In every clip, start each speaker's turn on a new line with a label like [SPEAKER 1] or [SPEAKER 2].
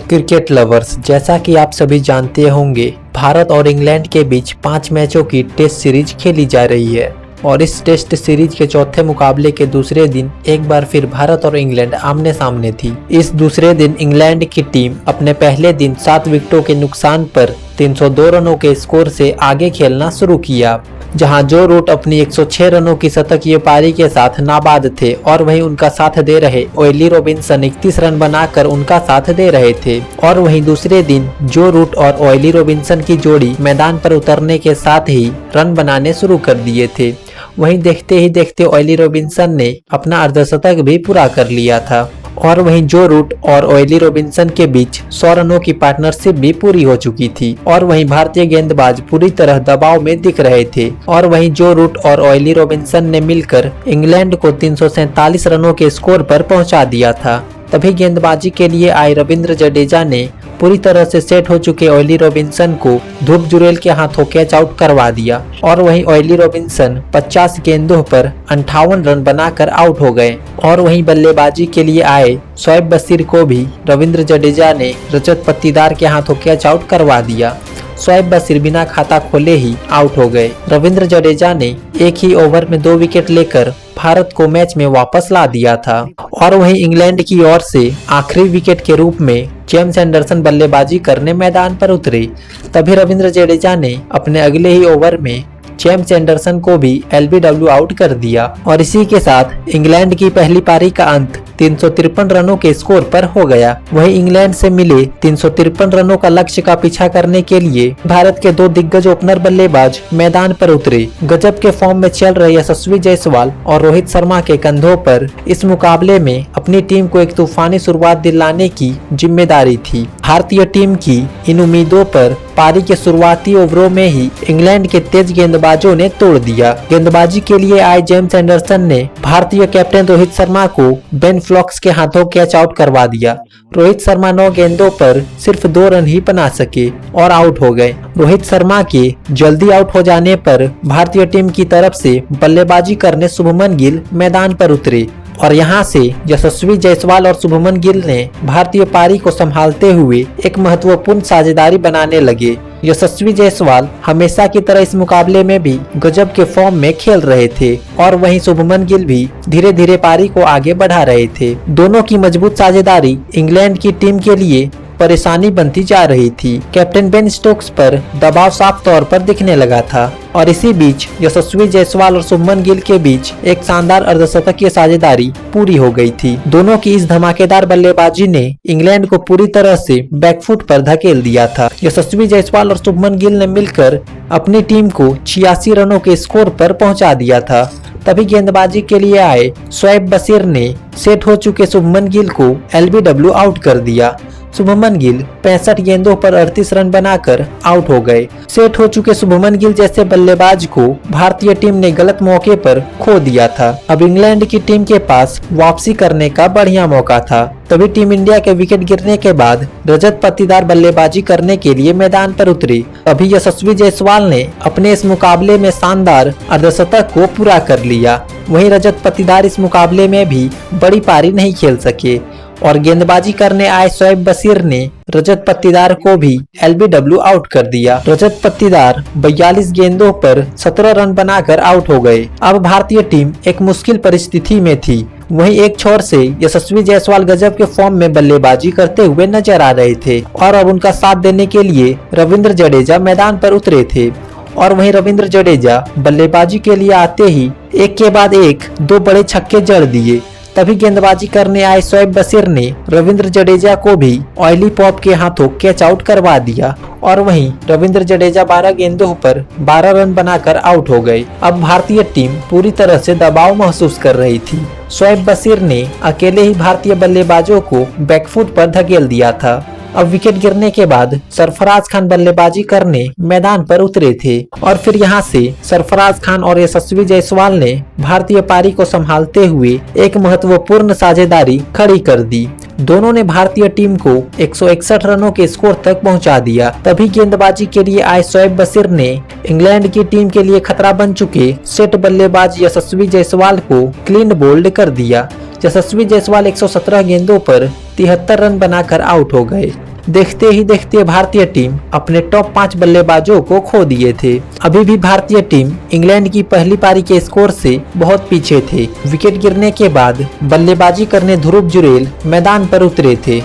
[SPEAKER 1] Cricket lovers, जैसा कि आप सभी जानते होंगे, भारत और इंग्लैंड के बीच 5 मैचों की टेस्ट सीरीज खेली जा रही है और इस टेस्ट सीरीज के चौथे मुकाबले के दूसरे दिन एक बार फिर भारत और इंग्लैंड आमने सामने थी। इस दूसरे दिन इंग्लैंड की टीम अपने पहले दिन 7 विकेटों के नुकसान पर 302 रनों के स्कोर से आगे खेलना शुरू किया, जहां जो रूट अपनी 106 रनों की शतकीय पारी के साथ नाबाद थे और वहीं उनका साथ दे रहे ऑयली रॉबिन्सन 31 रन बनाकर उनका साथ दे रहे थे। और वहीं दूसरे दिन जो रूट और ऑयली रॉबिन्सन की जोड़ी मैदान पर उतरने के साथ ही रन बनाने शुरू कर दिए थे। वहीं देखते ही देखते ऑयली रॉबिन्सन ने अपना अर्धशतक भी पूरा कर लिया था और वहीं जो रूट और ऑयली रॉबिन्सन के बीच 100 रनों की पार्टनरशिप भी पूरी हो चुकी थी और वहीं भारतीय गेंदबाज पूरी तरह दबाव में दिख रहे थे। और वहीं जो रूट और ऑयली रॉबिन्सन ने मिलकर इंग्लैंड को 347 रनों के स्कोर पर पहुंचा दिया था। तभी गेंदबाजी के लिए आए रविंद्र जडेजा ने पूरी तरह से सेट हो चुके ऑयली रॉबिन्सन को ध्रुव जुरैल के हाथों कैच आउट करवा दिया और वहीं ऑयली रॉबिन्सन 50 गेंदों पर 58 रन बनाकर आउट हो गए। और वहीं बल्लेबाजी के लिए आए शोएब बशीर को भी रविंद्र जडेजा ने रजत पत्तीदार के हाथों कैच आउट करवा दिया। शोएब बशीर बिना खाता खोले ही आउट हो गए। रविंद्र जडेजा ने एक ही ओवर में 2 विकेट लेकर भारत को मैच में वापस ला दिया था। और वहीं इंग्लैंड की ओर से आखिरी विकेट के रूप में जेम्स एंडरसन बल्लेबाजी करने मैदान पर उतरे। तभी रविंद्र जडेजा ने अपने अगले ही ओवर में जेम्स एंडरसन को भी एलबीडब्ल्यू आउट कर दिया और इसी के साथ इंग्लैंड की पहली पारी का अंत 353 रनों के स्कोर पर हो गया। वहीं इंग्लैंड से मिले 353 रनों का लक्ष्य का पीछा करने के लिए भारत के 2 दिग्गज ओपनर बल्लेबाज मैदान पर उतरे। गजब के फॉर्म में चल रहे यशस्वी जायसवाल और रोहित शर्मा के कंधों पर इस मुकाबले में अपनी टीम को एक तूफानी शुरुआत दिलाने की जिम्मेदारी थी। भारतीय टीम की इन उम्मीदों पर पारी के शुरुआती ओवरों में ही इंग्लैंड के तेज गेंदबाजों ने तोड़ दिया। गेंदबाजी के लिए आए जेम्स एंडरसन ने भारतीय कैप्टन रोहित शर्मा को बेन फ्लॉक्स के हाथों कैच आउट करवा दिया। रोहित शर्मा 9 गेंदों पर सिर्फ 2 रन ही बना सके और आउट हो गए। रोहित शर्मा के जल्दी आउट हो जाने पर भारतीय टीम की तरफ से बल्लेबाजी करने शुभमन गिल मैदान पर उतरे और यहां से यशस्वी जायसवाल और शुभमन गिल ने भारतीय पारी को संभालते हुए एक महत्वपूर्ण साझेदारी बनाने लगे। यशस्वी जायसवाल हमेशा की तरह इस मुकाबले में भी गजब के फॉर्म में खेल रहे थे और वहीं शुभमन गिल भी धीरे धीरे पारी को आगे बढ़ा रहे थे। दोनों की मजबूत साझेदारी इंग्लैंड की टीम के लिए परेशानी बनती जा रही थी। कैप्टन बेन स्टोक्स पर दबाव साफ तौर पर दिखने लगा था और इसी बीच यशस्वी जायसवाल और शुभमन गिल के बीच एक शानदार अर्धशतकीय साझेदारी पूरी हो गई थी। दोनों की इस धमाकेदार बल्लेबाजी ने इंग्लैंड को पूरी तरह से बैकफुट पर धकेल दिया था। यशस्वी जायसवाल और शुभमन गिल ने मिलकर अपनी टीम को 86 रनों के स्कोर पर पहुंचा दिया था। तभी गेंदबाजी के लिए आए शोएब बशीर ने सेट हो चुके शुभमन गिल को एलबीडब्ल्यू आउट कर दिया। शुभमन गिल 65 गेंदों पर 38 रन बनाकर आउट हो गए। सेट हो चुके शुभमन गिल जैसे बल्लेबाज को भारतीय टीम ने गलत मौके पर खो दिया था। अब इंग्लैंड की टीम के पास वापसी करने का बढ़िया मौका था। तभी टीम इंडिया के विकेट गिरने के बाद रजत पत्तीदार बल्लेबाजी करने के लिए मैदान पर उतरे। अभी यशस्वी जायसवाल ने अपने इस मुकाबले में शानदार अर्धशतक को पूरा कर लिया। वहीं रजत पत्तीदार इस मुकाबले में भी बड़ी पारी नहीं खेल सके और गेंदबाजी करने आए शोएब बशीर ने रजत पत्तीदार को भी एलबीडब्ल्यू आउट कर दिया। रजत पत्तीदार 42 गेंदों पर 17 रन बनाकर आउट हो गए। अब भारतीय टीम एक मुश्किल परिस्थिति में थी। वहीं एक छोर से यशस्वी जायसवाल गजब के फॉर्म में बल्लेबाजी करते हुए नजर आ रहे थे और अब उनका साथ देने के लिए रविंद्र जडेजा मैदान पर उतरे थे। और वहीं रविंद्र जडेजा बल्लेबाजी के लिए आते ही एक के बाद एक 2 बड़े छक्के जड़ दिए। तभी गेंदबाजी करने आए शोएब बशीर ने रविंद्र जडेजा को भी ऑयली पॉप के हाथों कैच आउट करवा दिया और वहीं रविंद्र जडेजा 12 गेंदों पर 12 रन बनाकर आउट हो गए। अब भारतीय टीम पूरी तरह से दबाव महसूस कर रही थी। शोएब बशीर ने अकेले ही भारतीय बल्लेबाजों को बैकफुट पर धकेल दिया था। अब विकेट गिरने के बाद सरफराज खान बल्लेबाजी करने मैदान पर उतरे थे और फिर यहां से सरफराज खान और यशस्वी जायसवाल ने भारतीय पारी को संभालते हुए एक महत्वपूर्ण साझेदारी खड़ी कर दी। दोनों ने भारतीय टीम को 161 रनों के स्कोर तक पहुंचा दिया। तभी गेंदबाजी के लिए आए शोएब बशीर ने इंग्लैंड की टीम के लिए खतरा बन चुके सेट बल्लेबाज यशस्वी जायसवाल को क्लीन बोल्ड कर दिया। यशस्वी जायसवाल 117 गेंदों पर 73 रन बनाकर आउट हो गए। देखते ही देखते भारतीय टीम अपने टॉप 5 बल्लेबाजों को खो दिए थे। अभी भी भारतीय टीम इंग्लैंड की पहली पारी के स्कोर से बहुत पीछे थे। विकेट गिरने के बाद बल्लेबाजी करने ध्रुव जुरेल मैदान पर उतरे थे।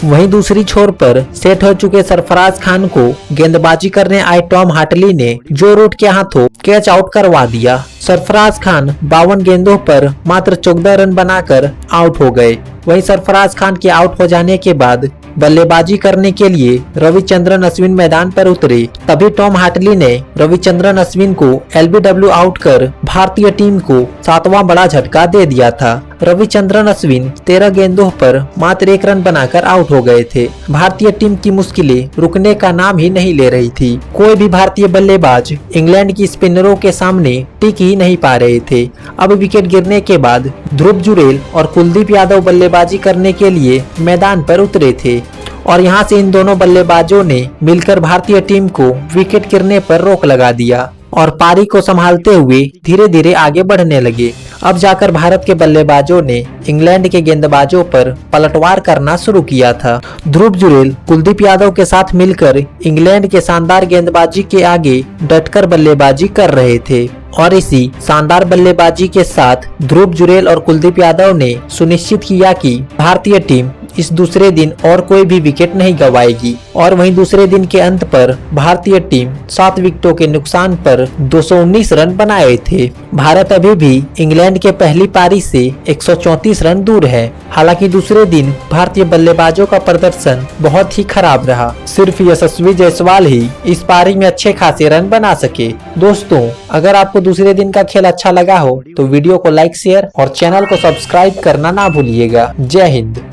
[SPEAKER 1] वहीं दूसरी छोर पर सेट हो चुके सरफराज खान को गेंदबाजी करने आए टॉम हाटली ने जो रूट के हाथों कैच आउट करवा दिया। सरफराज खान 52 गेंदों पर मात्र 14 रन बनाकर आउट हो गए। वहीं सरफराज खान के आउट हो जाने के बाद बल्लेबाजी करने के लिए रविचंद्रन अश्विन मैदान पर उतरे। तभी टॉम हाटली ने रविचंद्रन अश्विन को एलबीडब्ल्यू आउट कर भारतीय टीम को 7वां बड़ा झटका दे दिया था। रविचंद्रन अश्विन 13 गेंदों पर मात्र 1 रन बनाकर आउट हो गए थे। भारतीय टीम की मुश्किलें रुकने का नाम ही नहीं ले रही थी। कोई भी भारतीय बल्लेबाज इंग्लैंड की स्पिनरों के सामने टिक ही नहीं पा रहे थे। अब विकेट गिरने के बाद ध्रुव जुरेल और कुलदीप यादव बल्लेबाजी करने के लिए मैदान पर उतरे थे और यहां से इन दोनों बल्लेबाजों ने मिलकर भारतीय टीम को विकेट गिरने पर रोक लगा दिया और पारी को संभालते हुए धीरे धीरे आगे बढ़ने लगे। अब जाकर भारत के बल्लेबाजों ने इंग्लैंड के गेंदबाजों पर पलटवार करना शुरू किया था। ध्रुव जुरेल कुलदीप यादव के साथ मिलकर इंग्लैंड के शानदार गेंदबाजी के आगे डटकर बल्लेबाजी कर रहे थे और इसी शानदार बल्लेबाजी के साथ ध्रुव जुरेल और कुलदीप यादव ने सुनिश्चित किया कि भारतीय टीम इस दूसरे दिन और कोई भी विकेट नहीं गंवाएगी। और वहीं दूसरे दिन के अंत पर भारतीय टीम 7 विकेटों के नुकसान पर 219 रन बनाए थे। भारत अभी भी इंग्लैंड के पहली पारी से 134 रन दूर है। हालांकि दूसरे दिन भारतीय बल्लेबाजों का प्रदर्शन बहुत ही खराब रहा। सिर्फ यशस्वी जायसवाल ही इस पारी में अच्छे खासे रन बना सके। दोस्तों, अगर आपको दूसरे दिन का खेल अच्छा लगा हो तो वीडियो को लाइक, शेयर और चैनल को सब्सक्राइब करना ना भूलिएगा। जय हिंद।